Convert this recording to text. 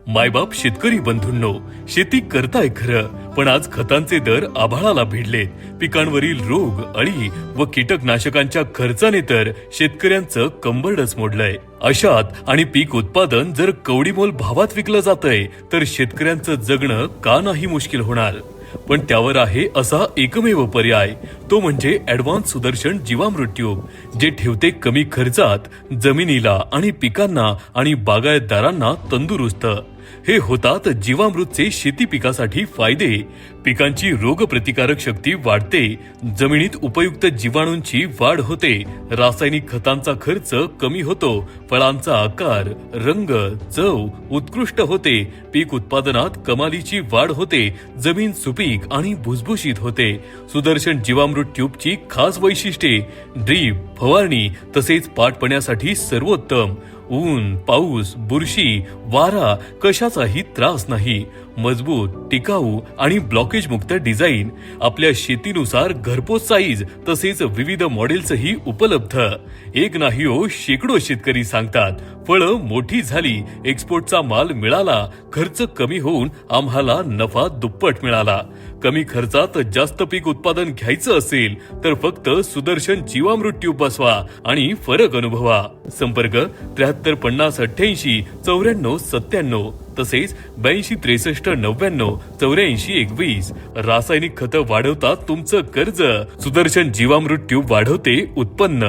मायबाप शेतकरी बंधूंनो, शेती करताय खरं, पण आज खतांचे दर आभाळाला भिडलेत. पिकांवरील रोग, अळी व कीटकनाशकांच्या खर्चाने तर शेतकऱ्यांचं कंबरडच मोडलंय. अशात आणि पीक उत्पादन जर कवडीमोल भावात विकलं जातंय तर शेतकऱ्यांचं जगणं का नाही मुश्किल होणार. पण त्यावर आहे असा एकमेव पर्याय, तो म्हणजे ऍडव्हान्स सुदर्शन जीवामृत ट्यूब, जे ठेवते कमी खर्चात जमिनीला आणि पिकांना आणि बागायतदारांना तंदुरुस्त. हे होतात जीवामृतचे शेती पिकासाठी फायदे. पिकांची रोगप्रतिकारक शक्ती वाढते, जमिनीत उपयुक्त जीवाणूंची वाढ होते, रासायनिक खतांचा खर्च कमी होतो, फळांचा आकार, रंग, चव उत्कृष्ट होते, पीक उत्पादनात कमालीची वाढ होते, जमीन सुपीक आणि भुसभुशीत होते. सुदर्शन जीवामृत ट्यूबची खास वैशिष्ट्ये: ड्रीप, फवारणी तसेच पाटपण्यासाठी सर्वोत्तम. ऊन, पाऊस, बुरशी, वारा कशाचाही त्रास नाही. मजबूत, टिकाऊ आणि ब्लॉकेज मुक्त डिझाईन. आपल्या शेतीनुसार घरपोच साईज तसेच विविध मॉडेल्सही उपलब्ध. एक नाही हो, शेकडो शेतकरी सांगतात, फळं मोठी झाली, एक्सपोर्टचा माल मिळाला, खर्च कमी होऊन आम्हाला नफा दुप्पट मिळाला. कमी खर्चात जास्त पीक उत्पादन घ्यायचं असेल तर फक्त सुदर्शन जीवामृत ट्यूब बसवा आणि फरक अनुभवा. संपर्क 7350889497 तसेच 8263998421. रासायनिक खतं वाढवतात तुमचं कर्ज, सुदर्शन जीवामृत ट्यूब वाढवते उत्पन्न.